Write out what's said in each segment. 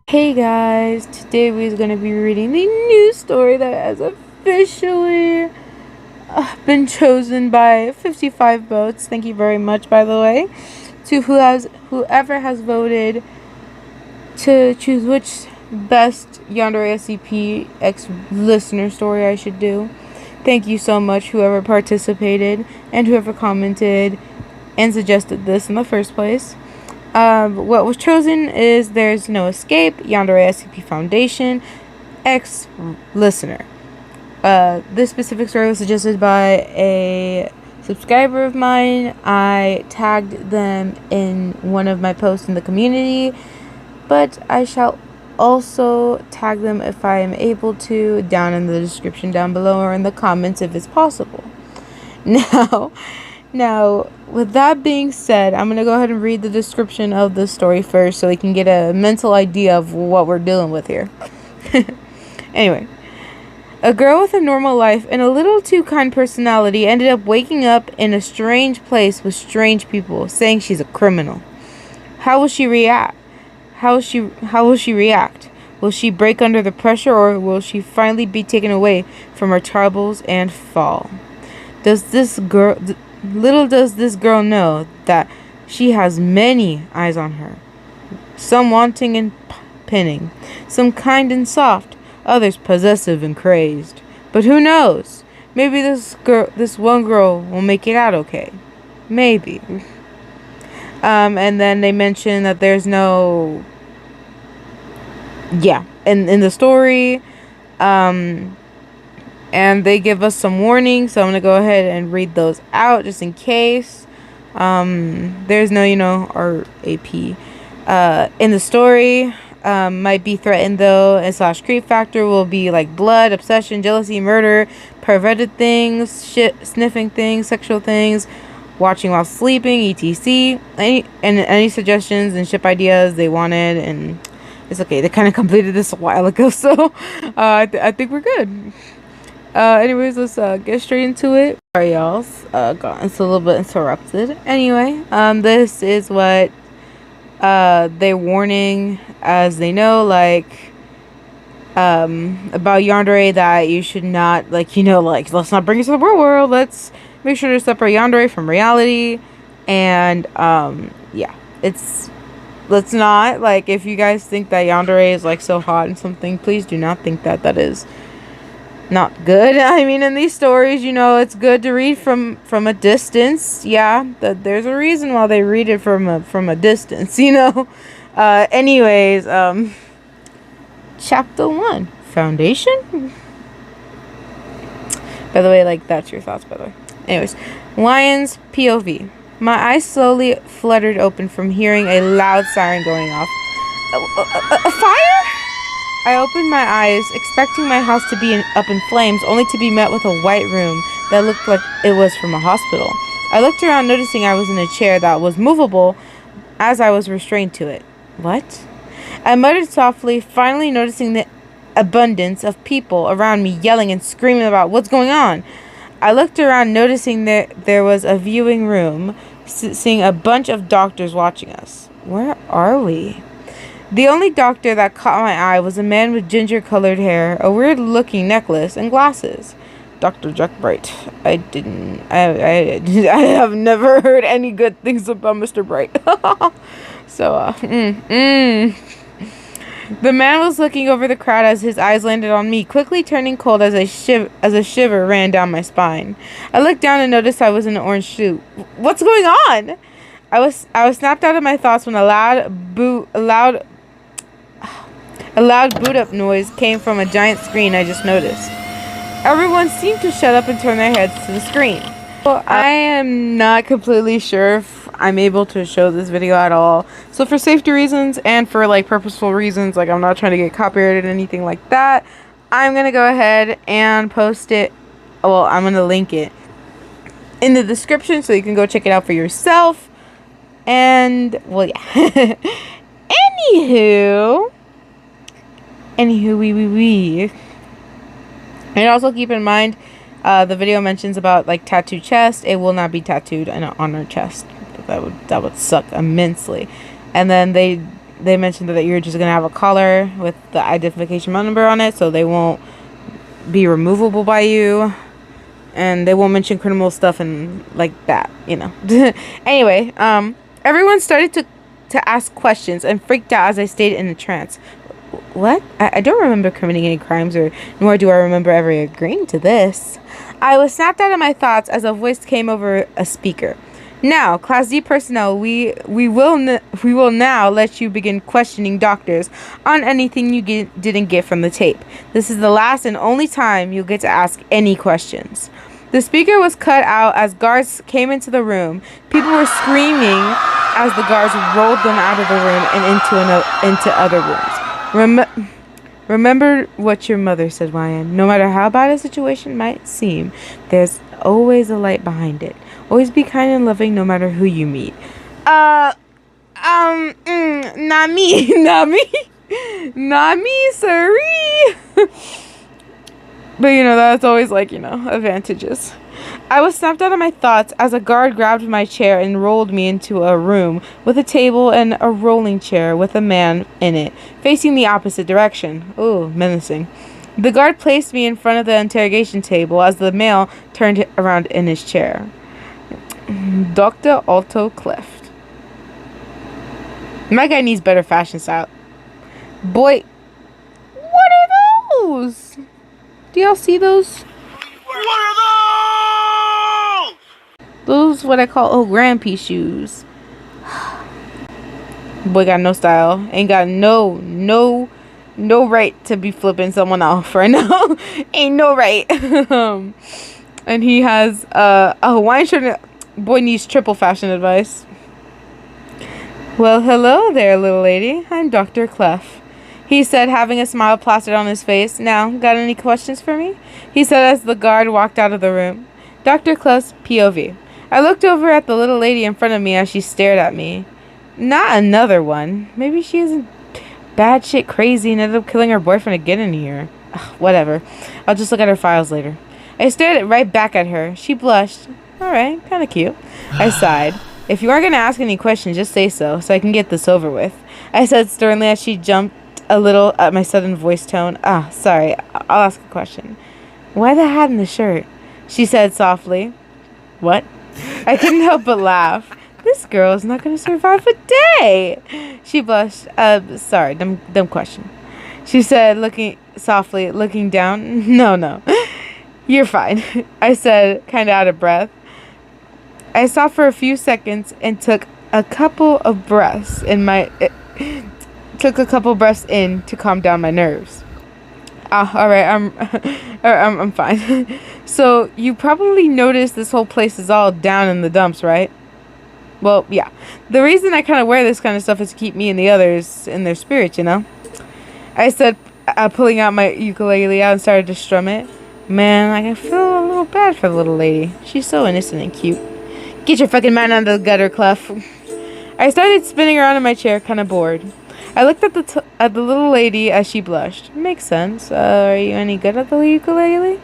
Hey guys, today we're going to be reading the new story that has officially been chosen by 55 votes. Thank you very much, by the way, to whoever has voted to choose which best Yandere SCP X listener story I should do. Thank you so much, whoever participated and whoever commented and suggested this in the first place. What was chosen is There's No Escape, Yandere SCP Foundation, X listener. This specific story was suggested by a subscriber of mine. I tagged them in one of my posts in the community, but I shall also tag them if I am able to down in the description down below or in the comments if it's possible. Now, with that being said, I'm going to go ahead and read the description of the story first so we can get a mental idea of what we're dealing with here. Anyway, a girl with a normal life and a little too kind personality ended up waking up in a strange place with strange people saying she's a criminal. How will she react? How will she react? Will she break under the pressure, or will she finally be taken away from her troubles and fall? Little does this girl know that she has many eyes on her. Some wanting and pinning, some kind and soft, others possessive and crazed. But who knows? Maybe this one girl will make it out okay. Maybe. And then they mention that there's no... Yeah, in the story, and they give us some warnings, so I'm gonna go ahead and read those out just in case. There's no, RAP. In the story, might be threatened though, and / creep factor will be like blood, obsession, jealousy, murder, perverted things, sniffing things, sexual things, watching while sleeping, etc. Any suggestions and ship ideas they wanted, and it's okay. They kind of completed this a while ago, so I think we're good. Anyways, let's get straight into it. Sorry, y'all. It's a little bit interrupted. Anyway, this is what they're warning, as they know, like about Yandere, that you should not, let's not bring it to the real world. Let's make sure to separate Yandere from reality, and yeah, let's not, if you guys think that Yandere is so hot and something, please do not think that that is not good. I mean, in these stories, it's good to read from a distance. Yeah, there's a reason why they read it from a distance, anyways, chapter 1, Foundation. By the way, that's your thoughts, by the way. Anyways, Lion's POV. My eyes slowly fluttered open from hearing a loud siren going off. A fire? I opened my eyes, expecting my house to be up in flames, only to be met with a white room that looked like it was from a hospital. I looked around, noticing I was in a chair that was movable as I was restrained to it. What? I muttered softly, finally noticing the abundance of people around me yelling and screaming about what's going on. I looked around, noticing there was a viewing room, seeing a bunch of doctors watching us. Where are we? The only doctor that caught my eye was a man with ginger-colored hair, a weird-looking necklace, and glasses. Dr. Jack Bright. I have never heard any good things about Mr. Bright. So, The man was looking over the crowd as his eyes landed on me, quickly turning cold as a shiver ran down my spine. I looked down and noticed I was in an orange suit. What's going on? I was snapped out of my thoughts when a loud boot up noise came from a giant screen I just noticed. Everyone seemed to shut up and turn their heads to the screen. Well, I am not completely sure if I'm able to show this video at all. So for safety reasons and for purposeful reasons, I'm not trying to get copyrighted or anything like that, I'm going to go ahead and post it. Well, I'm going to link it in the description so you can go check it out for yourself. And, well, yeah. Anywho, we. And also keep in mind, the video mentions about tattooed chest. It will not be tattooed on our chest. That would suck immensely. And then they they mentioned that you're just gonna have a collar with the identification number on it, so they won't be removable by you, and they won't mention criminal stuff and like that, you know. Anyway, everyone started to ask questions and freaked out as I stayed in a trance. What? I don't remember committing any crimes, nor do I remember ever agreeing to this. I was snapped out of my thoughts as a voice came over a speaker. Now, Class D personnel, we will now let you begin questioning doctors on anything you didn't get from the tape. This is the last and only time you'll get to ask any questions. The speaker was cut out as guards came into the room. People were screaming as the guards rolled them out of the room and into other rooms. Remember what your mother said, Ryan. No matter how bad a situation might seem, there's always a light behind it. Always be kind and loving no matter who you meet. Not me. Not me, sorry. But, you know, that's always, like, you know, advantages. I was snapped out of my thoughts as a guard grabbed my chair and rolled me into a room with a table and a rolling chair with a man in it, facing the opposite direction. Ooh, menacing. The guard placed me in front of the interrogation table as the male turned around in his chair. Dr. Otto Cleft. My guy needs better fashion style. Boy, what are those? Do y'all see those? What are those? Those what I call grampy shoes. Boy got no style. Ain't got no right to be flipping someone off right now. Ain't no right. And he has a Hawaiian shirt. Boy needs triple fashion advice. Well, hello there, little lady. I'm Dr. Clef. He said, having a smile plastered on his face. Now, got any questions for me? He said as the guard walked out of the room. Dr. Clef's POV. I looked over at the little lady in front of me as she stared at me. Not another one. Maybe she isn't bad shit crazy and ended up killing her boyfriend to get in here. Ugh, whatever. I'll just look at her files later. I stared right back at her. She blushed. Alright, kind of cute. I sighed. If you aren't going to ask any questions, just say so I can get this over with. I said sternly as she jumped a little at my sudden voice tone. Sorry, I'll ask a question. Why the hat and the shirt? She said softly. What? I couldn't help but laugh. This girl is not going to survive a day. She blushed. Sorry, dumb question. She said, looking down. No. You're fine. I said, kind of out of breath. I stopped for a few seconds and took a couple of breaths in to calm down my nerves. All right, I'm fine. So you probably noticed this whole place is all down in the dumps, right? Well, yeah. The reason I kind of wear this kind of stuff is to keep me and the others in their spirits, you know? I said, pulling out my ukulele out and started to strum it. Man, I feel a little bad for the little lady. She's so innocent and cute. Get your fucking mind out of the gutter, Clef. I started spinning around in my chair, kind of bored. I looked at the little lady as she blushed. Makes sense. Are you any good at the ukulele?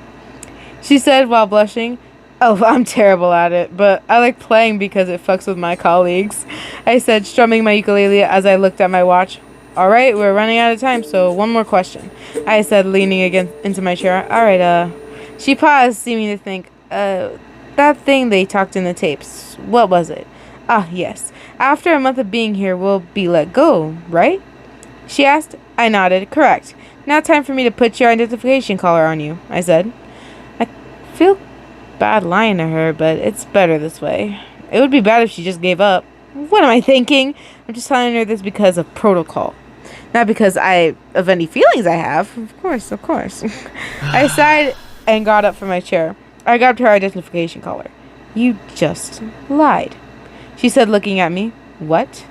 She said while blushing. Oh, I'm terrible at it, but I like playing because it fucks with my colleagues. I said, strumming my ukulele as I looked at my watch. All right, we're running out of time, so one more question. I said, leaning into my chair. All right, She paused, seeming to think. That thing they talked in the tapes. What was it? Yes. After a month of being here, we'll be let go, right? She asked. I nodded. Correct. Now time for me to put your identification collar on you, I said. I feel bad lying to her, but it's better this way. It would be bad if she just gave up. What am I thinking? I'm just telling her this because of protocol. Not because of any feelings I have. Of course. I sighed and got up from my chair. I grabbed her identification collar. You just lied. She said, looking at me. What?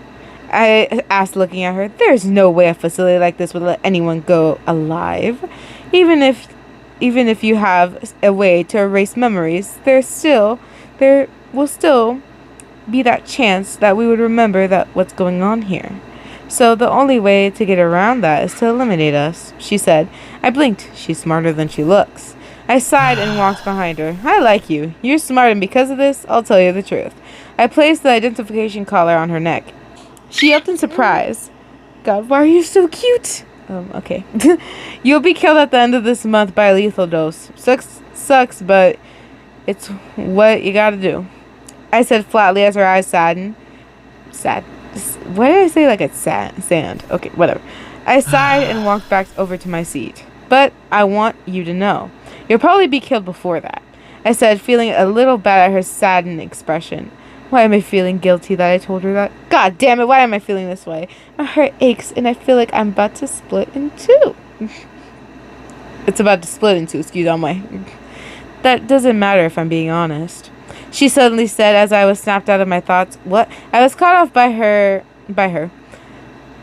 I asked, looking at her. There's no way a facility like this would let anyone go alive. Even if you have a way to erase memories, there will still be that chance that we would remember that what's going on here. So the only way to get around that is to eliminate us, she said. I blinked. She's smarter than she looks. I sighed and walked behind her. I like you. You're smart, and because of this, I'll tell you the truth. I placed the identification collar on her neck. She yelped in surprise. God, why are you so cute? Okay. You'll be killed at the end of this month by a lethal dose. Sucks, but it's what you gotta do. I said flatly as her eyes saddened. Sad. Why did I say like it's sand? Okay, whatever. I sighed and walked back over to my seat. But I want you to know, you'll probably be killed before that. I said, feeling a little bad at her saddened expression. Why am I feeling guilty that I told her that? God damn it, why am I feeling this way? My heart aches and I feel like I'm about to split in two. It's about to split in two, excuse me. That doesn't matter if I'm being honest. She suddenly said as I was snapped out of my thoughts. What? I was caught off by her.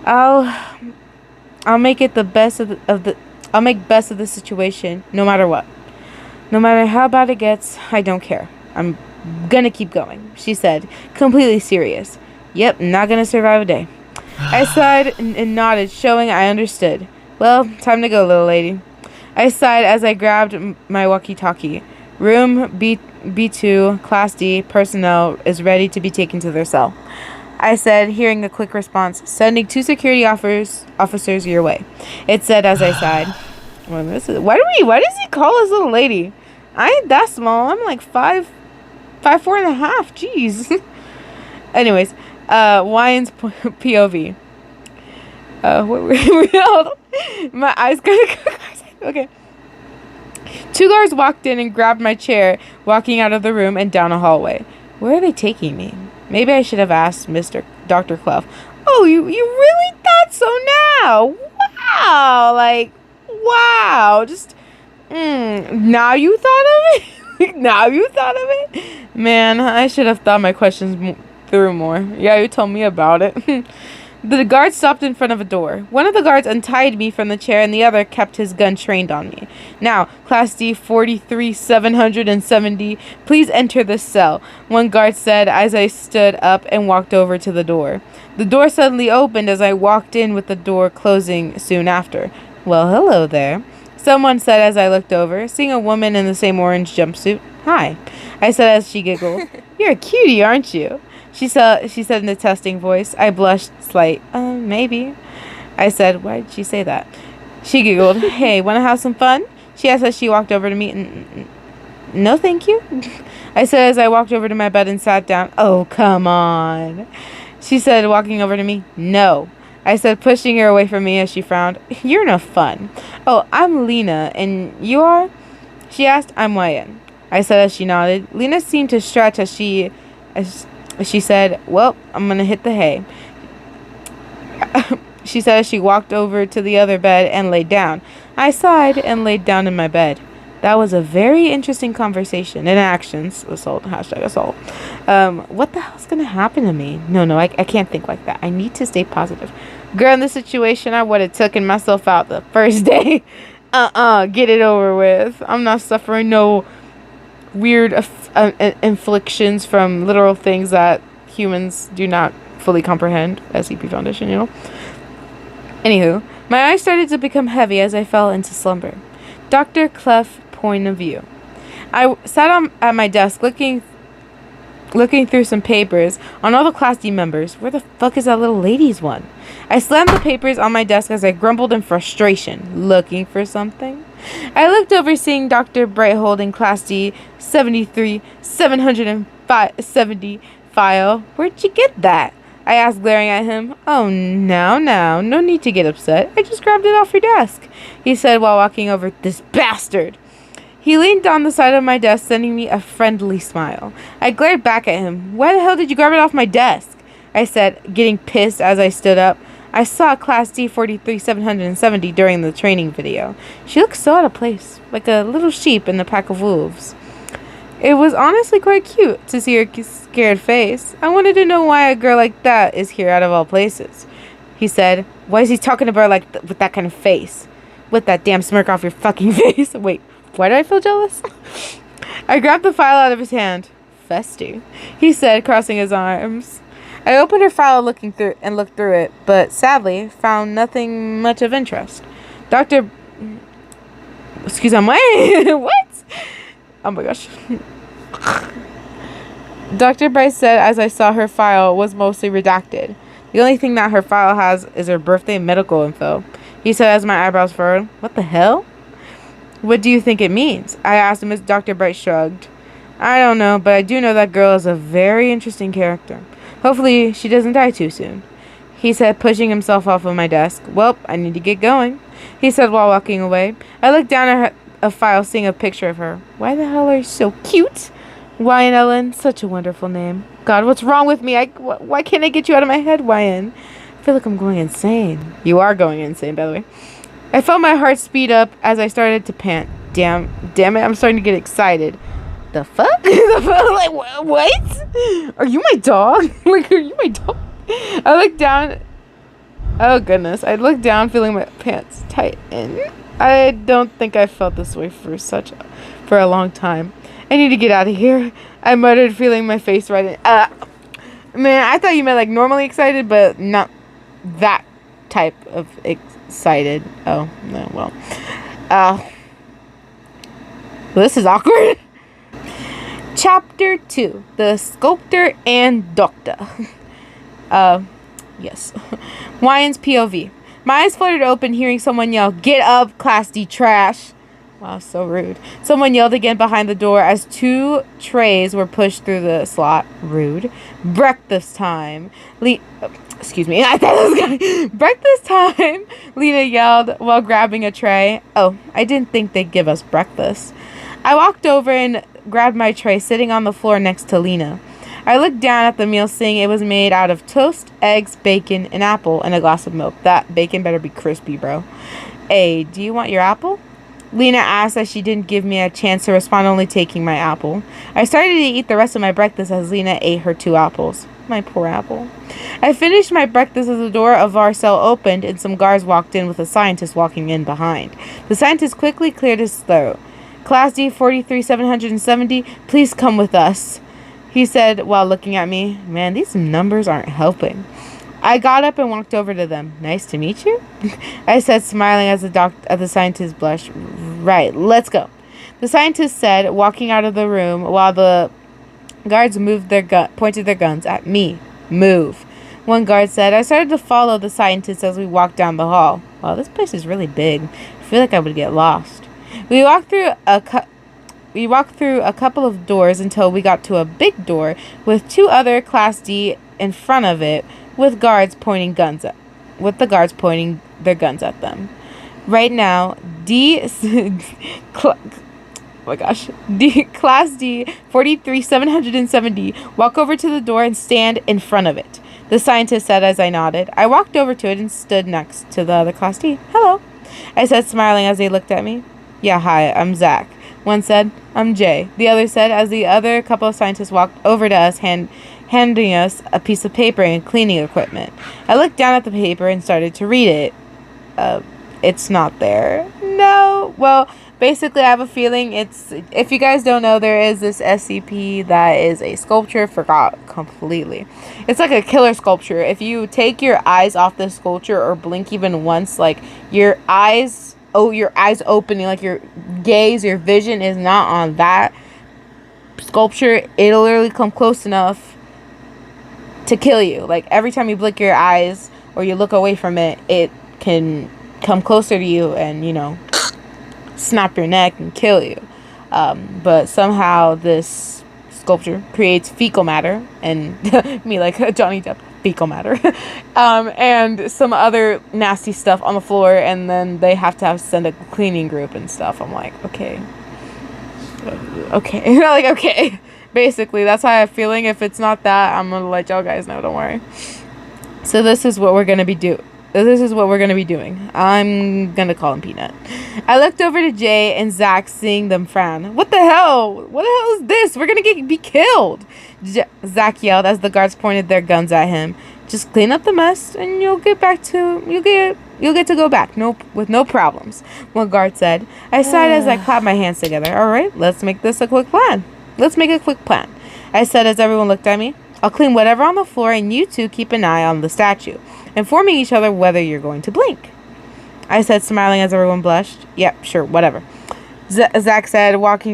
I'll make it the best of the I'll make best of the situation no matter what. No matter how bad it gets, I don't care. I'm gonna keep going, she said, completely serious. Yep, not gonna survive a day. I sighed and nodded, showing I understood. Well, time to go, little lady. I sighed as I grabbed my walkie-talkie. Room B2, Class D, personnel is ready to be taken to their cell. I said, hearing a quick response, sending 2 security officers your way. It said as I sighed. Why does he call us little lady? I ain't that small. I'm like 5'4.5". Jeez. Anyways, Wyan's POV. What were we? My eyes kind of. Okay. 2 guards walked in and grabbed my chair, walking out of the room and down a hallway. Where are they taking me? Maybe I should have asked Dr. Clough. Oh, you really thought so now? Wow, like, wow. Just, now you thought of it? Now you thought of it? Man, I should have thought my questions through more. Yeah, you told me about it. The guard stopped in front of a door. One of the guards untied me from the chair and the other kept his gun trained on me. Now, Class D 43-770, please enter this cell, one guard said as I stood up and walked over to the door. The door suddenly opened as I walked in, with the door closing soon after. Well, hello there, someone said as I looked over, seeing a woman in the same orange jumpsuit. Hi, I said as she giggled. You're a cutie, aren't you? She said in a testing voice. I blushed slight. Maybe. I said, why did she say that? She giggled. Hey, want to have some fun? She asked as she walked over to me. No, thank you. I said as I walked over to my bed and sat down. Oh, come on. She said, walking over to me. No. I said, pushing her away from me as she frowned. You're no fun. Oh, I'm Lena, and you are? She asked. I'm Wyan. I said as she nodded. Lena seemed to stretch as she said, well, I'm going to hit the hay. She said as she walked over to the other bed and laid down. I sighed and laid down in my bed. That was a very interesting conversation. And actions. Assault. Hashtag assault. What the hell's going to happen to me? No, I can't think like that. I need to stay positive. Girl, in this situation, I would have taken myself out the first day. Get it over with. I'm not suffering no weird inflictions from literal things that humans do not fully comprehend. SCP Foundation, you know. Anywho, my eyes started to become heavy as I fell into slumber. Dr. Clough point of view. I sat at my desk looking through some papers on all the Class D members. Where the fuck is that little lady's one? I slammed the papers on my desk as I grumbled in frustration. Looking for something? I looked over, seeing Dr. Bright holding Class D 73-770 file. Where'd you get that? I asked, glaring at him. Oh, now, no need to get upset. I just grabbed it off your desk, he said while walking over. This bastard. He leaned on the side of my desk, sending me a friendly smile. I glared back at him. Why the hell did you grab it off my desk? I said, getting pissed as I stood up. I saw Class D 43-770 during the training video. She looked so out of place, like a little sheep in a pack of wolves. It was honestly quite cute to see her scared face. I wanted to know why a girl like that is here out of all places. He said, why is he talking to her with that kind of face? With that damn smirk off your fucking face. Wait, why do I feel jealous? I grabbed the file out of his hand. Festy, he said, crossing his arms. I opened her file looked through it, but sadly found nothing much of interest. Excuse me, what? Oh my gosh. Dr. Bryce said as I saw her file was mostly redacted. The only thing that her file has is her birthday and medical info. He said as my eyebrows furrowed. What the hell? What do you think it means? I asked him as Dr. Bright shrugged. I don't know, but I do know that girl is a very interesting character. Hopefully she doesn't die too soon. He said, pushing himself off of my desk. Well, I need to get going, he said while walking away. I looked down at a file, seeing a picture of her. Why the hell are you so cute? Wyan Ellen, such a wonderful name. God, what's wrong with me? Why can't I get you out of my head, Wyan? I feel like I'm going insane. You are going insane, by the way. I felt my heart speed up as I started to pant. Damn it, I'm starting to get excited. The fuck? Like, what? Are you my dog? Like, are you my dog? I looked down. Oh, goodness. I looked down, feeling my pants tighten. I don't think I felt this way for a long time. I need to get out of here, I muttered, feeling my face right in. Man, I thought you meant like normally excited, but not that type of excited. Oh, no, well. This is awkward. Chapter 2. The Sculptor and Doctor. Yes. Wyan's POV. My eyes fluttered open, hearing someone yell, "Get up, Class D trash." Wow, so rude. Someone yelled again behind the door as 2 trays were pushed through the slot. Rude. Breakfast time. Excuse me. I thought it was going. Breakfast time, Lena yelled while grabbing a tray. Oh, I didn't think they'd give us breakfast. I walked over and grabbed my tray, sitting on the floor next to Lena. I looked down at the meal, seeing it was made out of toast, eggs, bacon, an apple, and a glass of milk. That bacon better be crispy, bro. Hey, do you want your apple? Lena asked as she didn't give me a chance to respond, only taking my apple. I started to eat the rest of my breakfast as Lena ate her 2 apples. My poor apple. I finished my breakfast as the door of our cell opened and some guards walked in with a scientist walking in behind. The scientist quickly cleared his throat. Class D 43770, please come with us, he said while looking at me. Man, these numbers aren't helping. I got up and walked over to them. Nice to meet you, I said, smiling as the scientist blushed. Right, let's go, the scientist said, walking out of the room while the guards pointed their guns at me. Move, one guard said. I started to follow the scientist as we walked down the hall. Wow, this place is really big. I feel like I would get lost. We walked through a couple of doors until we got to a big door with 2 other Class D in front of it, with the guards pointing their guns at them. Right now, Class D 43770, walk over to the door and stand in front of it, the scientist said as I nodded. I walked over to it and stood next to the other Class D. Hello, I said, smiling as they looked at me. Yeah, hi, I'm Zach, one said. I'm Jay, the other said, as the other couple of scientists walked over to us, handing us a piece of paper and cleaning equipment. I looked down at the paper and started to read it. It's not there. No. Well, basically, I have a feeling it's... If you guys don't know, there is this SCP that is a sculpture. Forgot completely. It's like a killer sculpture. If you take your eyes off the sculpture or blink even once, like your eyes open, like your gaze, your vision is not on that sculpture, it'll literally come close enough to kill you. Like every time you blink your eyes or you look away from it, it can come closer to you and, you know, snap your neck and kill you. But somehow this sculpture creates fecal matter, and me like Johnny Depp, fecal matter, and some other nasty stuff on the floor, and then they have to send a cleaning group and stuff. I'm like, okay. Like, okay. Basically, that's how I'm feeling. If it's not that, I'm gonna let y'all guys know, don't worry. So this is what we're gonna be doing. I'm gonna call him Peanut. I looked over to Jay and Zach, seeing them frown. What the hell? What the hell is this? We're gonna be killed, Zach yelled as the guards pointed their guns at him. Just clean up the mess and you'll get to go back with no problems, one guard said. I sighed as I clapped my hands together. All right, let's make a quick plan, I said as everyone looked at me. I'll clean whatever on the floor and you two keep an eye on the statue, informing each other whether you're going to blink, I said, smiling as everyone blushed. Yep, sure, whatever, Zach said, walking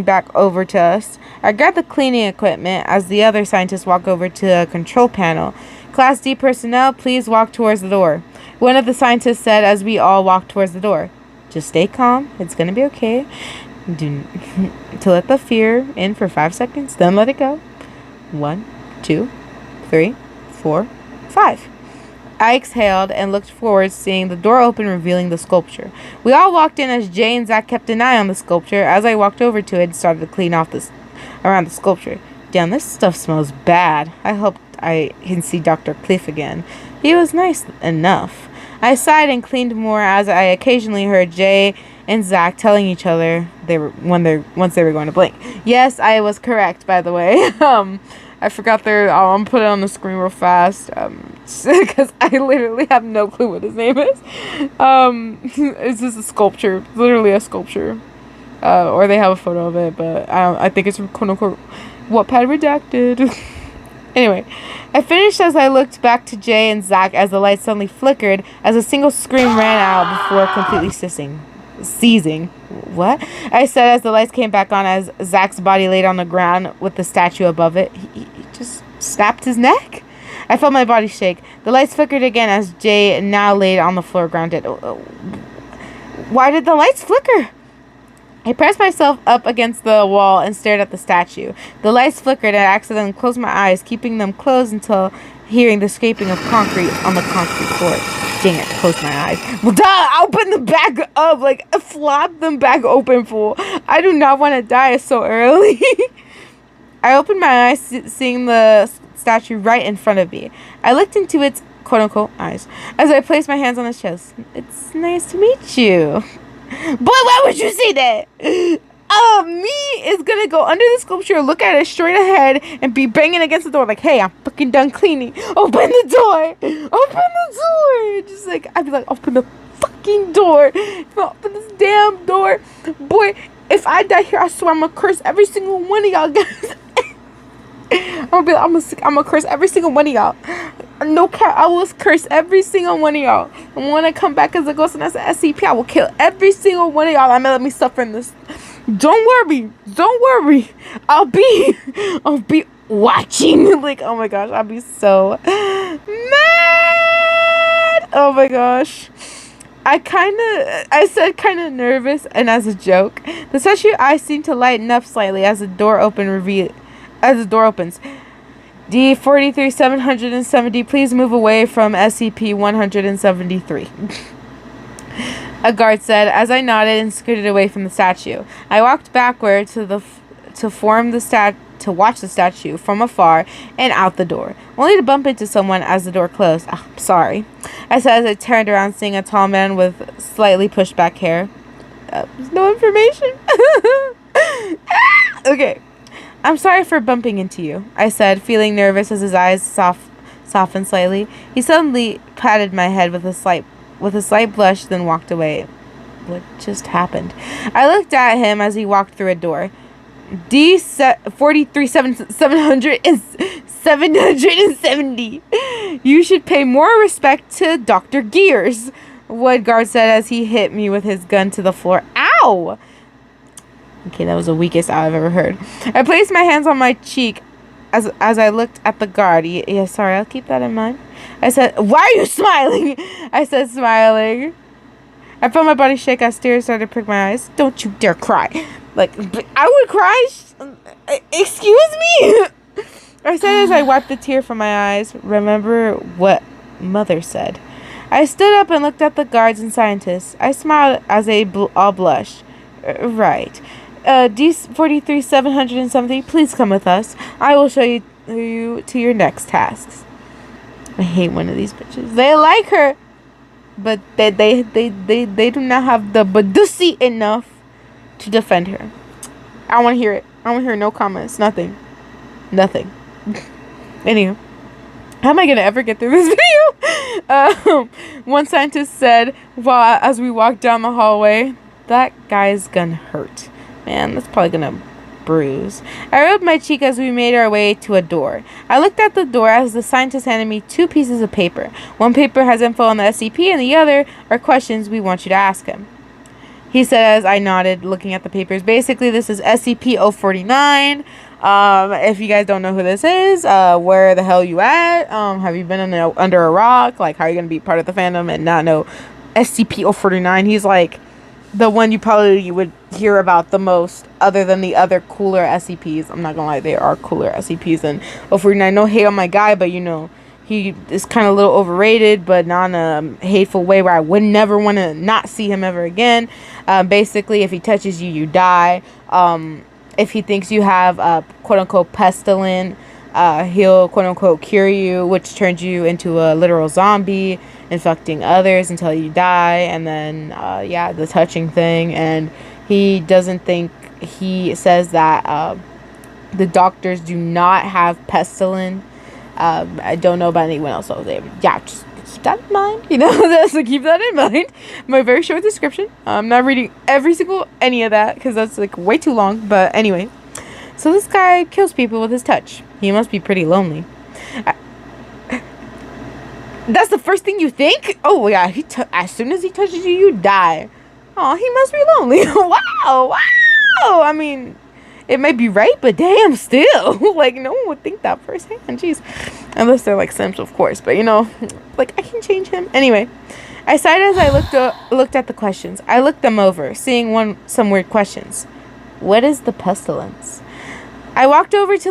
back over to us. I grabbed the cleaning equipment as the other scientists walked over to a control panel, Class D personnel, please walk towards the door. One of the scientists said as we all walked towards the door. Just stay calm. It's going to be okay. To let the fear in for 5 seconds, then let it go. 1, 2, 3, 4, 5. I exhaled and looked forward, seeing the door open, revealing the sculpture. We all walked in as Jay and Zach kept an eye on the sculpture. As I walked over to it and started to clean off around the sculpture. Damn, this stuff smells bad. I hope I can see Dr. Cliff again. He was nice enough. I sighed and cleaned more as I occasionally heard Jay and Zach telling each other once they were going to blink. Yes, I was correct, by the way. I forgot I'm put it on the screen real fast, because I literally have no clue what his name is. It's just a sculpture, literally a sculpture, or they have a photo of it, but I think it's quote unquote Wattpad redacted. Anyway, I finished as I looked back to Jay and Zach as the light suddenly flickered as a single scream ran out before completely seizing. What? I said as the lights came back on as Zach's body laid on the ground with the statue above it. He just snapped his neck? I felt my body shake. The lights flickered again as Jay now laid on the floor grounded. Why did the lights flicker? I pressed myself up against the wall and stared at the statue. The lights flickered and I accidentally closed my eyes, keeping them closed until hearing the scraping of concrete on the concrete floor. Dang it, closed my eyes. Well, duh, open them back up. Like, flop them back open, fool. I do not want to die so early. I opened my eyes, seeing the statue right in front of me. I looked into its quote-unquote eyes as I placed my hands on his chest. It's nice to meet you. Boy, why would you say that? Me is gonna go under the sculpture, look at it straight ahead, and be banging against the door like, hey, I'm fucking done cleaning. Open the door. Open the door. Just like, I'd be like, open the fucking door. Open this damn door. Boy, if I die here, I swear I'm gonna curse every single one of y'all guys. I'm gonna curse every single one of y'all. No cap, I will curse every single one of y'all. And when I come back as a ghost and as an SCP, I will kill every single one of y'all. I'm gonna let me suffer in this. Don't worry. I'll be watching. Like, oh my gosh, I'll be so mad. Oh my gosh. I said kind of nervous and as a joke. The statue eyes seemed to lighten up slightly as the door opens. D-43-770, please move away from SCP-173. A guard said as I nodded and scooted away from the statue. I walked backward to watch the statue from afar and out the door, only to bump into someone as the door closed. Sorry, I said as I turned around, seeing a tall man with slightly pushed back hair. No information. Okay. I'm sorry for bumping into you, I said, feeling nervous as his eyes softened slightly. He suddenly patted my head with a slight blush, then walked away. What just happened? I looked at him as he walked through a door. D-43-770. You should pay more respect to Dr. Gears, one guard said as he hit me with his gun to the floor. Ow! Okay, that was the weakest ow I've ever heard. I placed my hands on my cheek as I looked at the guard. Yeah, sorry, I'll keep that in mind. I said, why are you smiling? I said, smiling. I felt my body shake as tears started to prick my eyes. Don't you dare cry. Like, I would cry? Excuse me? I said as I wiped the tear from my eyes. Remember what Mother said. I stood up and looked at the guards and scientists. I smiled as they all blushed. Right. D-43-770, please come with us. I will show you to your next tasks. I hate one of these bitches. They like her, but they do not have the badusi enough to defend her. I don't want to hear it. I don't want to hear no comments. Nothing. Anyway, how am I gonna ever get through this video? One scientist said as we walked down the hallway, that guy's gonna hurt. Man, that's probably gonna bruise. I rubbed my cheek as we made our way to a door. I looked at the door as the scientist handed me 2 pieces of paper. One paper has info on the SCP and the other are questions we want you to ask him. He said as I nodded, looking at the papers. Basically, this is SCP-049. If you guys don't know who this is, where the hell you at? Have you been under a rock? Like, how are you gonna be part of the fandom and not know SCP-049? He's like the one you probably would hear about the most, other than the other cooler SCPs. I'm not gonna lie, there are cooler SCPs than 049. No hate on my guy, but you know, he is kind of a little overrated, but not in a hateful way where I would never want to not see him ever again. Basically, if he touches you, you die. If he thinks you have a quote-unquote pestilence, he'll quote-unquote cure you, which turns you into a literal zombie, infecting others until you die. And then, yeah, the touching thing. And he doesn't think, he says that the doctors do not have pestilence. I don't know about anyone else over there. Yeah, just keep that in mind. You know, so keep that in mind. My very short description. I'm not reading any of that because that's like way too long. But anyway, so this guy kills people with his touch. He must be pretty lonely. That's the first thing you think? Oh yeah, as soon as he touches you, you die. Oh, he must be lonely. Wow. I mean, it might be right, but damn, still. Like, no one would think that firsthand. Jeez. Unless they're like Sims, of course. But, you know, like, I can change him. Anyway, I sighed as I looked at the questions. I looked them over, seeing some weird questions. What is the pestilence? I walked over to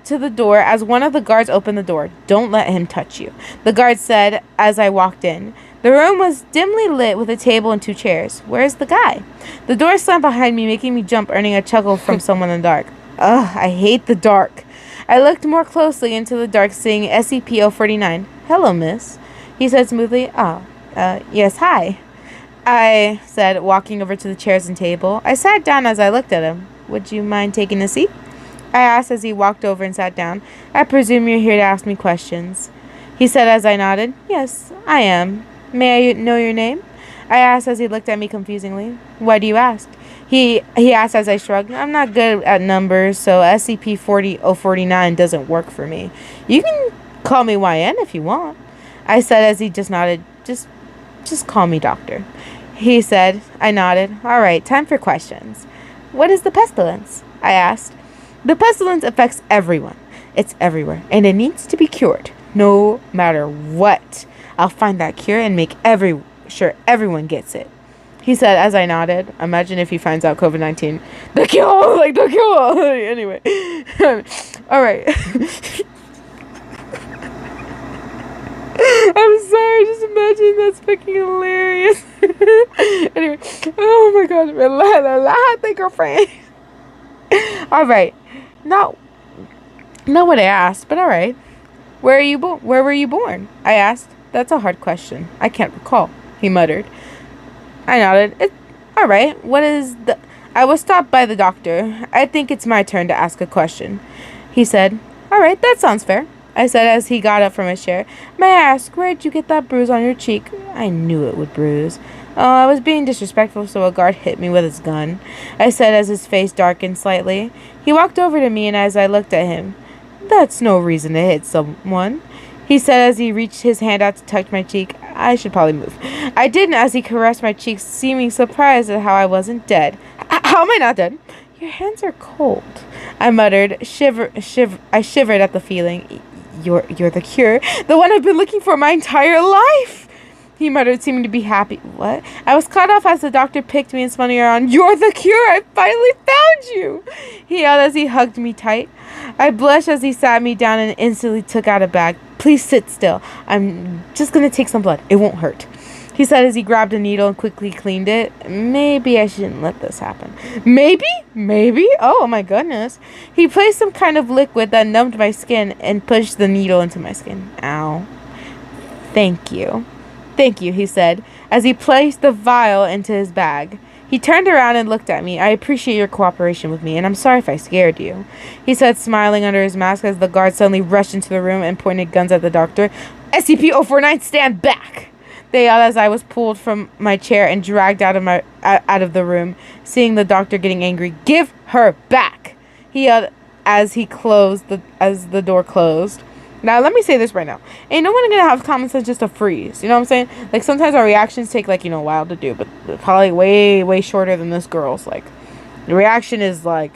the door as one of the guards opened the door. Don't let him touch you, the guard said as I walked in. The room was dimly lit with a table and 2 chairs. Where's the guy? The door slammed behind me, making me jump, earning a chuckle from someone in the dark. Ugh, I hate the dark. I looked more closely into the dark, seeing SCP-049. Hello, miss, he said smoothly. Oh, yes, hi, I said, walking over to the chairs and table. I sat down as I looked at him. Would you mind taking a seat? I asked as he walked over and sat down. I presume you're here to ask me questions, he said as I nodded. Yes, I am. May I know your name? I asked as he looked at me confusingly. Why do you ask? He asked as I shrugged. I'm not good at numbers, so SCP-049 doesn't work for me. You can call me YN if you want, I said as he just nodded. Just call me doctor, he said. I nodded. All right, time for questions. What is the pestilence? I asked. The pestilence affects everyone. It's everywhere, and it needs to be cured, no matter what. I'll find that cure and make sure everyone gets it, he said as I nodded. Imagine if he finds out COVID-19. The cure! Like, the cure! Anyway. Alright. I'm sorry, just imagine, that's fucking hilarious. Anyway. Oh my god. Relax, girlfriend. Alright. Not what I asked, but alright. Where were you born? I asked. That's a hard question. I can't recall, he muttered. I nodded. All right. I was stopped by the doctor. I think it's my turn to ask a question, he said. All right, that sounds fair, I said as he got up from his chair. May I ask, where'd you get that bruise on your cheek? I knew it would bruise. Oh, I was being disrespectful, so a guard hit me with his gun, I said as his face darkened slightly. He walked over to me, and as I looked at him, that's no reason to hit someone, he said as he reached his hand out to touch my cheek. I should probably move. I didn't as he caressed my cheeks, seeming surprised at how I wasn't dead. How am I not dead? Your hands are cold, I muttered. I shivered at the feeling. You're the cure. The one I've been looking for my entire life, he muttered, seeming to be happy. What? I was cut off as the doctor picked me and spun me around. You're the cure! I finally found you! He yelled as he hugged me tight. I blushed as he sat me down and instantly took out a bag. Please sit still. I'm just gonna take some blood. It won't hurt, he said as he grabbed a needle and quickly cleaned it. Maybe I shouldn't let this happen. Maybe? Oh my goodness. He placed some kind of liquid that numbed my skin and pushed the needle into my skin. Ow. Thank you, he said as he placed the vial into his bag. He turned around and looked at me. I appreciate your cooperation with me, and I'm sorry if I scared you, he said, smiling under his mask as the guard suddenly rushed into the room and pointed guns at the doctor. SCP-049, stand back, they yelled as I was pulled from my chair and dragged out of the room, seeing the doctor getting angry. Give her back, he yelled as the door closed. Now, let me say this right now. Ain't no one gonna have common sense just to freeze. You know what I'm saying? Like, sometimes our reactions take, like, a while to do. But probably way, way shorter than this girl's. Like, the reaction is, like,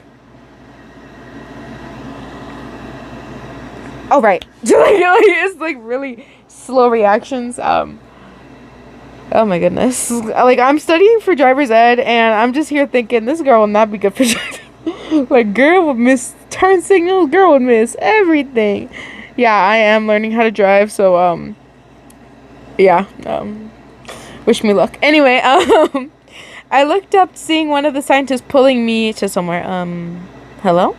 Oh, right. It's like really slow reactions. Oh my goodness. Like, I'm studying for driver's ed, and I'm just here thinking, this girl will not be good for driving. Like, girl would miss turn signals, girl would miss everything. Yeah, I am learning how to drive, so, yeah, wish me luck. Anyway, I looked up, seeing one of the scientists pulling me to somewhere. Hello?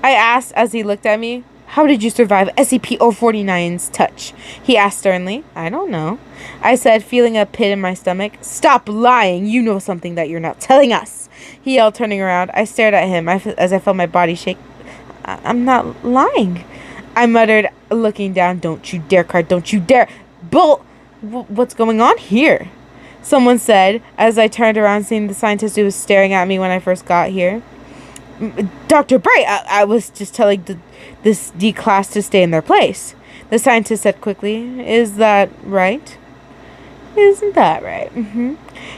I asked as he looked at me. How did you survive SCP-049's touch? He asked sternly. I don't know. I said, feeling a pit in my stomach. Stop lying. You know something that you're not telling us. He yelled, turning around. I stared at him as I felt my body shake. I'm not lying. I muttered, looking down. Don't you dare, Card. Don't you dare. Bull. What's going on here? Someone said, as I turned around, seeing the scientist who was staring at me when I first got here. Dr. Bright, I was just telling this D class to stay in their place. The scientist said quickly, Is that right? Isn't that right?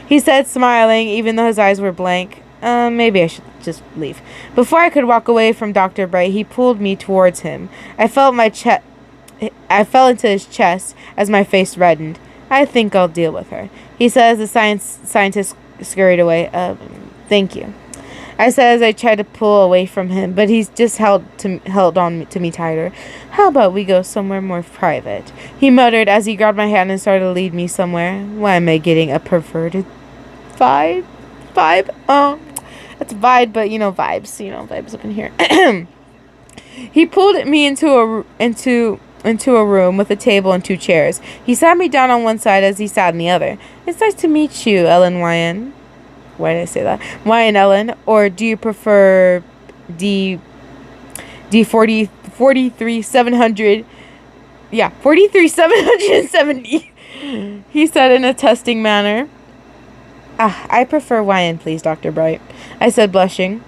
He said, smiling, even though his eyes were blank. Maybe I should just leave. Before I could walk away from Dr. Bright, he pulled me towards him. I fell into his chest as my face reddened. I think I'll deal with her, he said as the scientist scurried away. Thank you, I said as I tried to pull away from him, but he's just held on to me tighter. How about we go somewhere more private? He muttered as he grabbed my hand and started to lead me somewhere. Why am I getting a perverted vibe? That's vibe, but vibes up in here. He pulled me into a room with a table and 2 chairs. He sat me down on one side as he sat on the other. It's nice to meet you, Ellen Wyan. Why did I say that? Wyan Ellen, or do you prefer D 43,700? Yeah, 43,770. He said in a testing manner. I prefer Wyan, please, Dr. Bright, I said, blushing.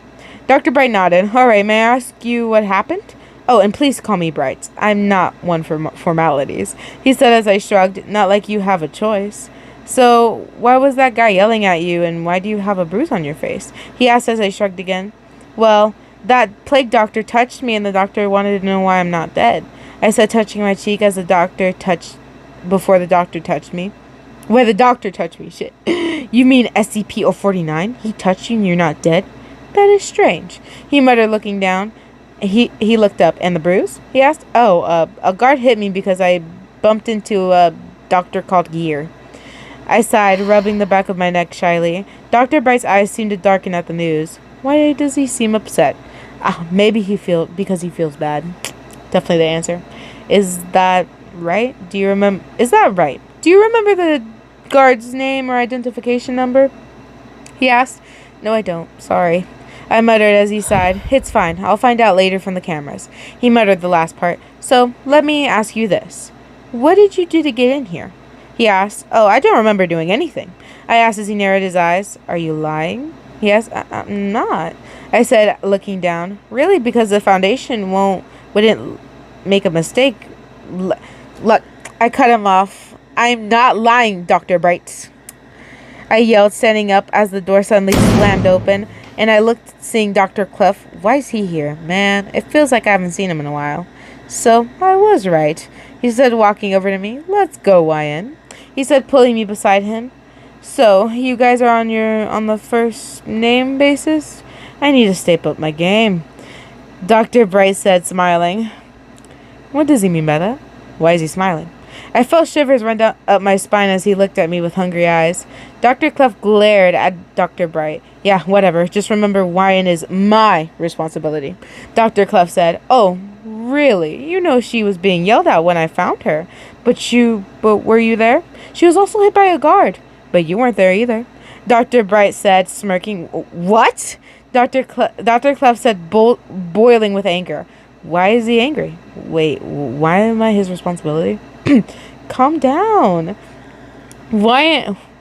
Dr. Bright nodded. All right, may I ask you what happened? Oh, and please call me Bright. I'm not one for formalities, he said as I shrugged. Not like you have a choice. So, why was that guy yelling at you, and why do you have a bruise on your face? He asked as I shrugged again. Well, that plague doctor touched me, and the doctor wanted to know why I'm not dead, I said, touching my cheek as before the doctor touched me. Where the doctor touched me, shit. You mean SCP-049? He touched you and you're not dead? That is strange, he muttered, looking down. He looked up. And the bruise? He asked. Oh, a guard hit me because I bumped into a doctor called Gear. I sighed, rubbing the back of my neck shyly. Dr. Bright's eyes seemed to darken at the news. Why does he seem upset? Maybe because he feels bad. Definitely the answer. Is that right? Do you remember the guard's name or identification number? He asked. No, I don't. Sorry, I muttered as he sighed. It's fine. I'll find out later from the cameras. He muttered the last part. So, let me ask you this. What did you do to get in here? He asked. Oh, I don't remember doing anything, I asked as he narrowed his eyes. Are you lying? He asked. I'm not, I said, looking down. Really? Because the Foundation wouldn't make a mistake. Look, I cut him off. I'm not lying, Dr. Bright, I yelled, standing up as the door suddenly slammed open, and I looked, seeing Dr. Clough. Why is he here? Man, it feels like I haven't seen him in a while. So, I was right, he said, walking over to me. Let's go, Wyan, he said, pulling me beside him. So, you guys are on the first name basis? I need to step up my game, Dr. Bright said, smiling. What does he mean by that? Why is he smiling? I felt shivers run up my spine as he looked at me with hungry eyes. Dr. Clough glared at Dr. Bright. Yeah, whatever. Just remember, Wyan is my responsibility, Dr. Clough said. Oh, really? You know she was being yelled at when I found her. But were you there? She was also hit by a guard. But you weren't there either, Dr. Bright said, smirking. What? Dr. Clough said, boiling with anger. Why is he angry? Wait, why am I his responsibility? Calm down.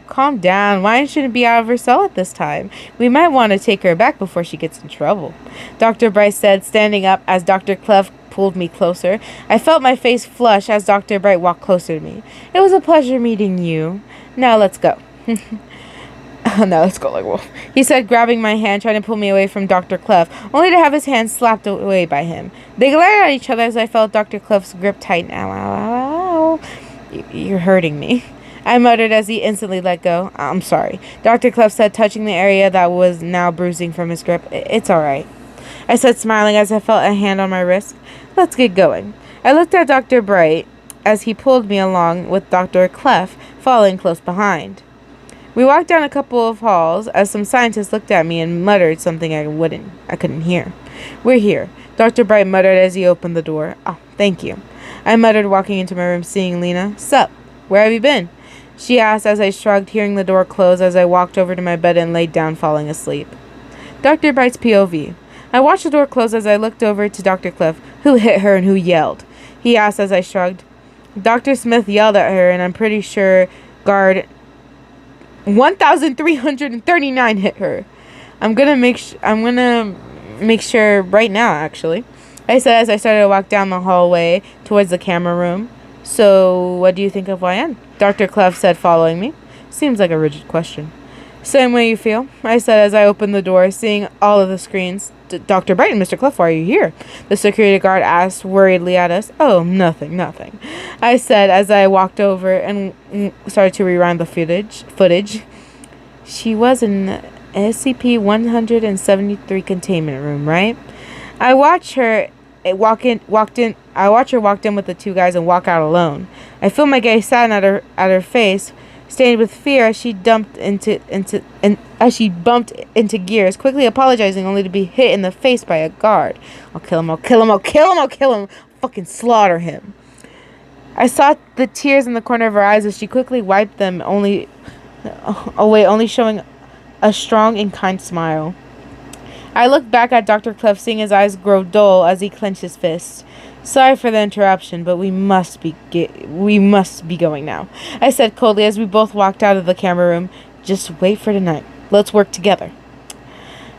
Calm down. Wyan shouldn't be out of her cell at this time. We might want to take her back before she gets in trouble, Dr. Bright said, standing up as Dr. Clough pulled me closer. I felt my face flush as Dr. Bright walked closer to me. It was a pleasure meeting you. Now let's go. No, let's go like wolf. He said, grabbing my hand, trying to pull me away from Dr. Clef, only to have his hand slapped away by him. They glared at each other as I felt Dr. Clef's grip tighten. Ow, ow, ow, ow. You're hurting me, I muttered as he instantly let go. I'm sorry, Dr. Clef said, touching the area that was now bruising from his grip. It's alright, I said, smiling as I felt a hand on my wrist. Let's get going. I looked at Dr. Bright as he pulled me along with Dr. Clef following close behind. We walked down a couple of halls as some scientists looked at me and muttered something I couldn't hear. We're here, Dr. Bright muttered as he opened the door. Oh, thank you, I muttered, walking into my room, seeing Lena. Sup, where have you been? She asked as I shrugged, hearing the door close as I walked over to my bed and laid down, falling asleep. Dr. Bright's POV. I watched the door close as I looked over to Dr. Cliff. Who hit her and who yelled? He asked as I shrugged. Dr. Smith yelled at her, and I'm pretty sure guard 1,339 hit her. I'm gonna make sure right now, actually, I said as I started to walk down the hallway towards the camera room. So, what do you think of YN? Dr. Clef said, following me. Seems like a rigid question. Same way you feel, I said as I opened the door, seeing all of the screens. Dr. Bright and Mr. Clef, why are you here? The security guard asked worriedly at us. Oh, nothing, I said as I walked over and started to rewind the footage. She was in SCP-173 containment room, right? I watched her walk in with the two guys and walk out alone. I feel my gaze sadden at her face, stained with fear as she bumped into gears, quickly apologizing only to be hit in the face by a guard. I'll kill him. Fucking slaughter him. I saw the tears in the corner of her eyes as she quickly wiped them away, only showing a strong and kind smile. I looked back at Dr. Clef, seeing his eyes grow dull as he clenched his fists. Sorry for the interruption, but we must be going now, I said coldly as we both walked out of the camera room. Just wait for tonight. Let's work together,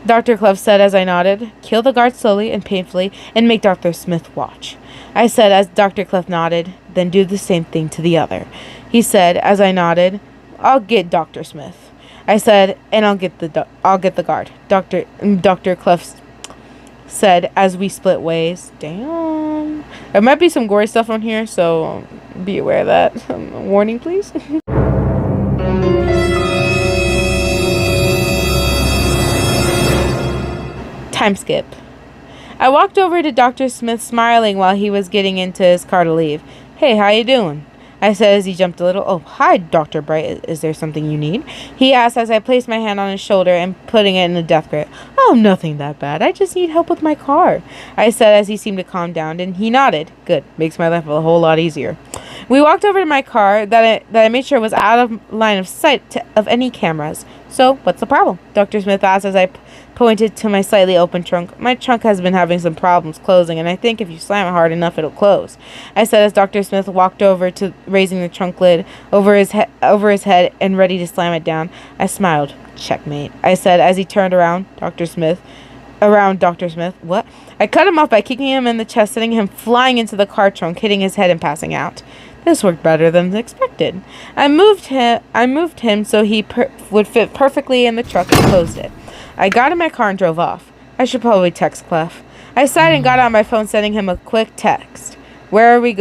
Dr. Clef said as I nodded. Kill the guard slowly and painfully and make Dr. Smith watch, I said as Dr. Clef nodded. Then do the same thing to the other, he said as I nodded. I'll get Dr. Smith, I said, and I'll get the guard, Dr. Clef said as we split ways. Damn. There might be some gory stuff on here, so be aware of that. Warning, please. Time skip. I walked over to Dr. Smith, smiling while he was getting into his car to leave. Hey, how you doing? I said as he jumped a little. Oh, hi, Dr. Bright. Is there something you need? He asked as I placed my hand on his shoulder and putting it in a death grip. Oh, nothing that bad. I just need help with my car, I said as he seemed to calm down, and he nodded. Good. Makes my life a whole lot easier. We walked over to my car that I made sure was out of line of sight of any cameras. So, what's the problem? Dr. Smith asked as I pointed to my slightly open trunk. My trunk has been having some problems closing, and I think if you slam it hard enough, it'll close, I said as Dr. Smith walked over to raising the trunk lid over his head and ready to slam it down. I smiled. Checkmate, I said as he turned around Dr. Smith. What? I cut him off by kicking him in the chest, sending him flying into the car trunk, hitting his head and passing out. This worked better than expected. I moved him so he would fit perfectly in the truck and closed it. I got in my car and drove off. I should probably text Clef. I sighed and got on my phone, sending him a quick text. Where are we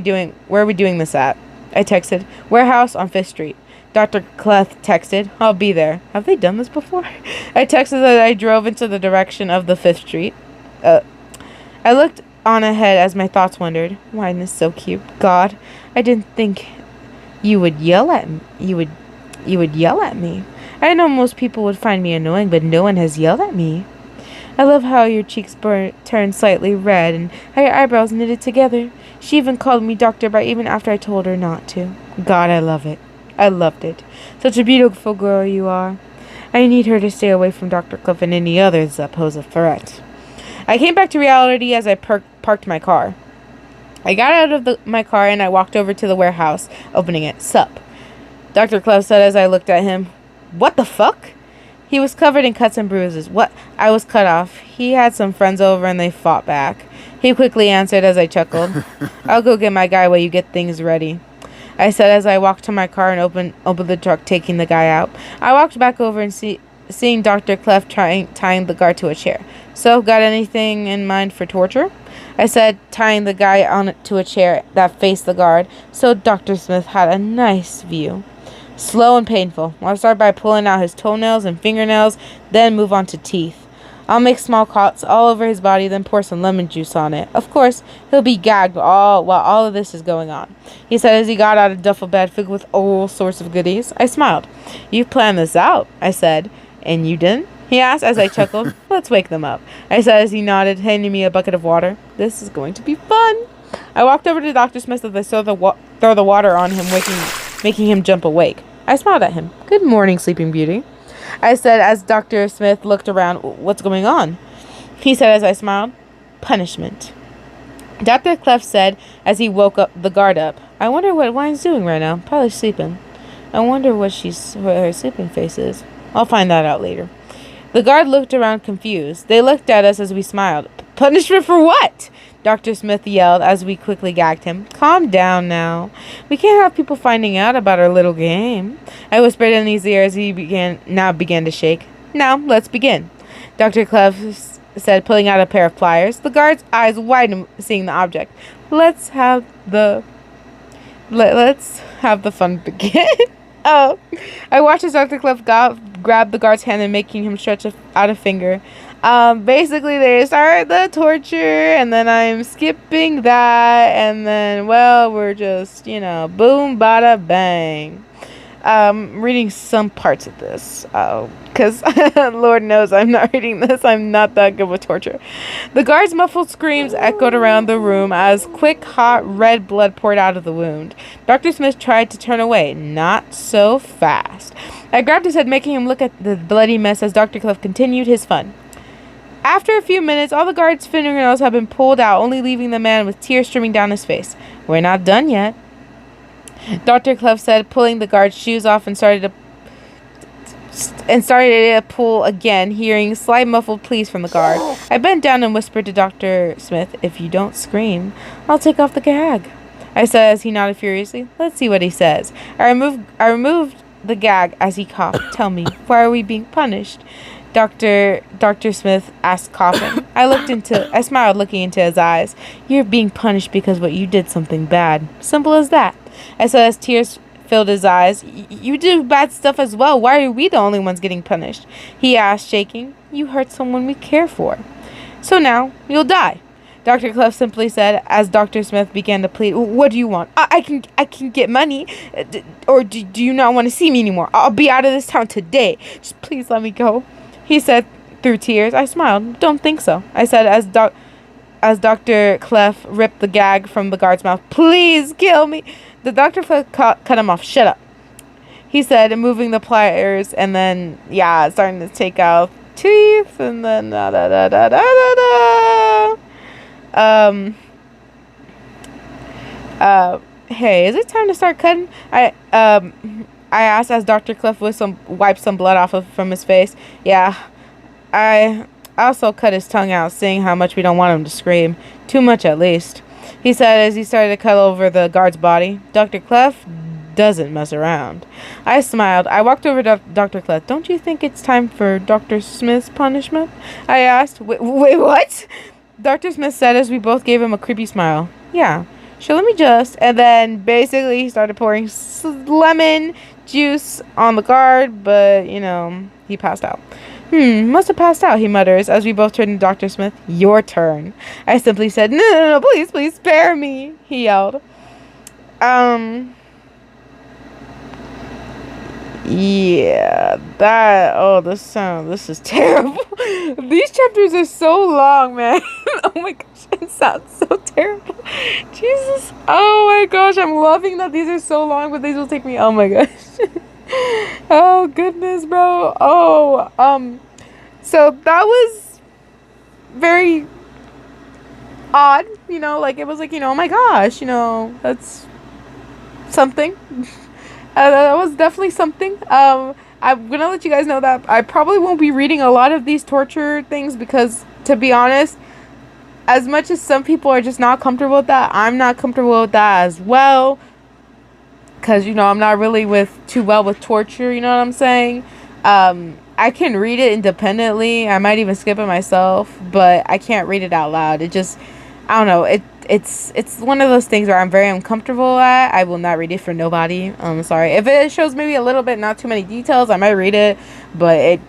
doing this at? I texted. Warehouse on 5th Street. Dr. Clef texted. I'll be there. Have they done this before? I texted that I drove into the direction of the 5th Street. I looked on ahead as my thoughts wandered. Why is this so cute? God, I didn't think you would yell at me. You would yell at me. I know most people would find me annoying, but no one has yelled at me. I love how your cheeks turned slightly red and how your eyebrows knitted together. She even called me Dr. Bright even after I told her not to. God, I love it. I loved it. Such a beautiful girl you are. I need her to stay away from Dr. Cliff and any others that pose a threat. I came back to reality as I parked my car. I got out of my car and I walked over to the warehouse, opening it. Sup? Dr. Cliff said as I looked at him. What the fuck? He was covered in cuts and bruises. What? I was cut off. He had some friends over and they fought back. He quickly answered as I chuckled. I'll go get my guy while you get things ready. I said as I walked to my car and opened the truck, taking the guy out. I walked back over and seeing Dr. Clef tying the guard to a chair. So, got anything in mind for torture? I said, tying the guy on to a chair that faced the guard, so Dr. Smith had a nice view. Slow and painful. I'll start by pulling out his toenails and fingernails, then move on to teeth. I'll make small cuts all over his body, then pour some lemon juice on it. Of course, he'll be gagged while all of this is going on. He said as he got out a duffel bag filled with all sorts of goodies. I smiled. You planned this out, I said. And you didn't? He asked as I chuckled. Let's wake them up, I said as he nodded, handing me a bucket of water. This is going to be fun. I walked over to Dr. Smith as I throw the water on him, making him jump awake. I smiled at him. Good morning, Sleeping Beauty, I said as Dr. Smith looked around. What's going on? He said as I smiled. Punishment. Dr. Clef said as he woke the guard up. I wonder what Wine's doing right now. Probably sleeping. I wonder what her sleeping face is. I'll find that out later. The guard looked around confused. They looked at us as we smiled. Punishment for what? Dr. Smith yelled as we quickly gagged him. Calm down now. We can't have people finding out about our little game. I whispered in his ear as he began to shake. Now, let's begin, Dr. Clef said, pulling out a pair of pliers. The guard's eyes widened seeing the object. Let's have the fun begin. Oh, I watched as Dr. Clef grabbed the guard's hand and making him stretch out a finger. Basically they start the torture and then I'm skipping that and then, well, we're just, boom, bada, bang. Reading some parts of this, because Lord knows I'm not reading this. I'm not that good with torture. The guard's muffled screams echoed around the room as quick, hot, red blood poured out of the wound. Dr. Smith tried to turn away. Not so fast. I grabbed his head, making him look at the bloody mess as Dr. Clef continued his fun. After a few minutes, all the guard's fingernails had been pulled out, only leaving the man with tears streaming down his face. We're not done yet, Dr. Clef said, pulling the guard's shoes off and started to pull again, hearing slight muffled pleas from the guard. I bent down and whispered to Dr. Smith, if you don't scream, I'll take off the gag, I said as he nodded furiously. Let's see what he says. I removed the gag as he coughed. Tell me, why are we being punished? Dr. Smith asked, coughing. I smiled, looking into his eyes. You're being punished because what you did something bad. Simple as that, I said as tears filled his eyes. You do bad stuff as well. Why are we the only ones getting punished? He asked, shaking. You hurt someone we care for. So now, you'll die, Dr. Clef simply said as Dr. Smith began to plead. What do you want? I can get money. Or do you not want to see me anymore? I'll be out of this town today. Just please let me go, he said through tears. I smiled. Don't think so, I said as Dr. Clef ripped the gag from the guard's mouth. Please kill me. The Dr. Clef cut him off. Shut up, he said, moving the pliers and then, starting to take out teeth and then hey, is it time to start cutting? I asked as Dr. Clef wiped some blood from his face. Yeah, I also cut his tongue out, seeing how much we don't want him to scream. Too much, at least, he said as he started to cut over the guard's body. Dr. Clef doesn't mess around. I smiled. I walked over to Dr. Clef. Don't you think it's time for Dr. Smith's punishment? I asked. Wait, what? Dr. Smith said as we both gave him a creepy smile. Yeah, sure, let me just. And then basically he started pouring lemon juice on the guard, but, he passed out. Must have passed out, he mutters as we both turned to Dr. Smith. Your turn, I simply said. No, please spare me, he yelled. Yeah, this is terrible. These chapters are so long, man. Oh my gosh, it sounds so terrible. Jesus. Oh my gosh, I'm loving that these are so long, but these will take me, oh my gosh. Oh goodness, bro. So that was very odd, it was like, oh my gosh, that's something. That was definitely something. I'm gonna let you guys know that I probably won't be reading a lot of these torture things because, to be honest, as much as some people are just not comfortable with that, I'm not comfortable with that as well. because, you know, I'm not really too well with torture, you know what I'm saying? I can read it independently. I might even skip it myself, but I can't read it out loud. It just, I don't know. It's one of those things where I'm very uncomfortable at. I will not read it for nobody. I'm sorry. If it shows maybe a little bit, not too many details, I might read it, but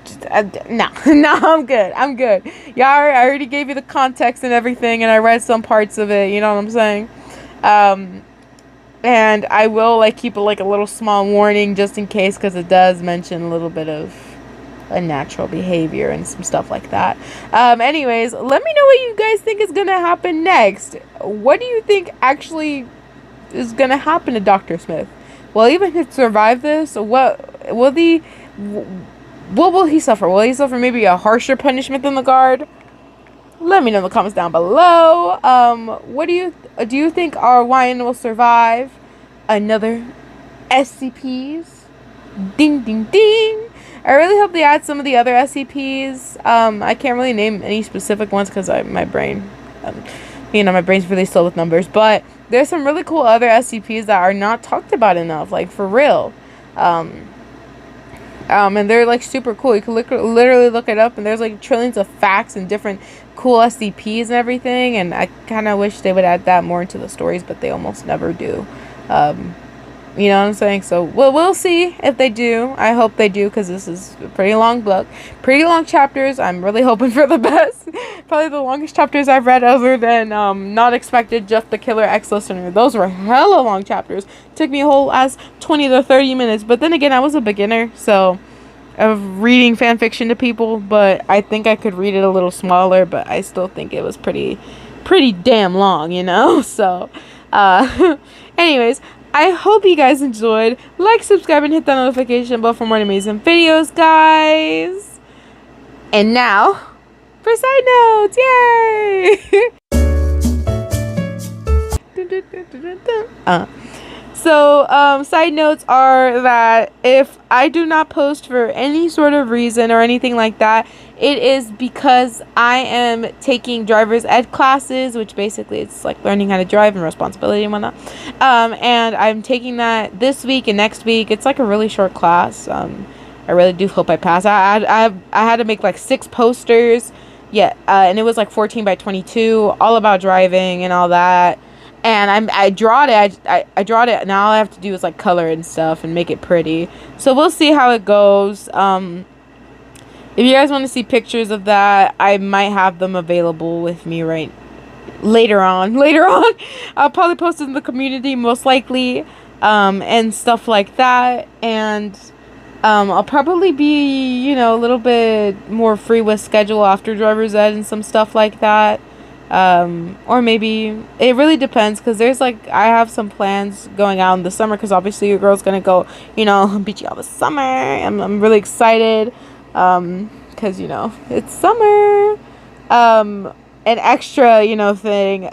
no, I'm good. I'm good. Yeah, I already gave you the context and everything, and I read some parts of it, you know what I'm saying? And I will, like, keep a little small warning just in case, because it does mention a little bit of unnatural behavior and some stuff like that. Anyways, let me know what you guys think is gonna happen next. What do you think actually is gonna happen to Dr. Smith? Will he even survive this? What will he suffer? Will he suffer maybe a harsher punishment than the guard? Let me know in the comments down below. What do you think our Ryan will survive another SCPs? Ding ding ding. I really hope they add some of the other SCPs. I can't really name any specific ones because my brain, my brain's really slow with numbers. But there's some really cool other SCPs that are not talked about enough, like for real. And they're like super cool. You can literally look it up, and there's like trillions of facts and different cool SCPs and everything. And I kind of wish they would add that more into the stories, but they almost never do. You know what I'm saying? So we'll see if they do. I hope they do, because this is a pretty long book. Pretty long chapters. I'm really hoping for the best. Probably the longest chapters I've read, other than Not Expected, Just the Killer Ex-Listener. Those were hella long chapters. Took me a whole ass 20 to 30 minutes. But then again, I was a beginner, so of reading fan fiction to people. But I think I could read it a little smaller, but I still think it was pretty damn long, you know? So, anyways, I hope you guys enjoyed. Like, subscribe, and hit that notification bell for more amazing videos, guys. And now, for side notes, yay! Side notes are that if I do not post for any sort of reason or anything like that, it is because I am taking driver's ed classes, which basically it's like learning how to drive and responsibility and whatnot. And I'm taking that this week and next week. It's like a really short class. I really do hope I pass. I had to make like 6 posters. Yeah, and it was like 14 by 22, all about driving and all that. And I drawed it. I drawed it. Now all I have to do is like color and stuff and make it pretty. So we'll see how it goes. If you guys want to see pictures of that, I might have them available with me later on. I'll probably post it in the community, most likely, and stuff like that. And I'll probably be, a little bit more free with schedule after driver's ed and some stuff like that. Or maybe it really depends, because there's I have some plans going out in the summer, because obviously your girl's gonna go, beachy all the summer. I'm really excited, because it's summer. An extra thing,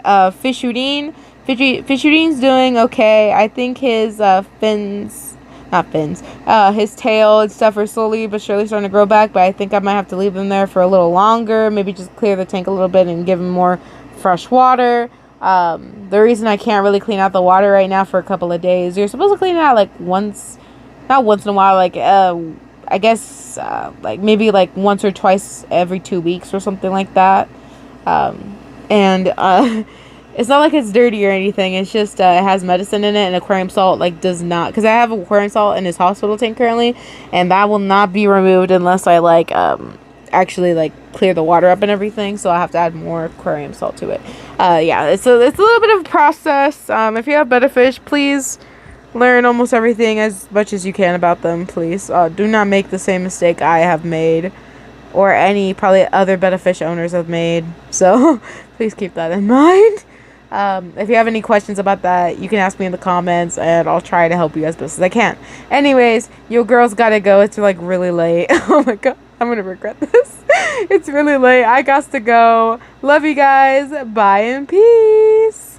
Fishudine's doing okay. I think his his tail and stuff are slowly but surely starting to grow back, but I think I might have to leave them there for a little longer, maybe just clear the tank a little bit and give him more fresh water. The reason I can't really clean out the water right now for a couple of days, you're supposed to clean it out not once in a while, I guess maybe once or twice every 2 weeks or something like that. It's not like it's dirty or anything. It's just it has medicine in it, and aquarium salt does not, because I have aquarium salt in his hospital tank currently, and that will not be removed unless I actually clear the water up and everything. So I have to add more aquarium salt to it. Yeah, it's a little bit of a process. If you have betta fish, please learn almost everything as much as you can about them. Please do not make the same mistake I have made, or any probably other betta fish owners have made. So please keep that in mind. If you have any questions about that, you can ask me in the comments, and I'll try to help you as best as I can. Anyways, your girl's gotta go. It's really late. Oh my god, I'm gonna regret this. It's really late. I got to go. Love you guys. Bye and peace.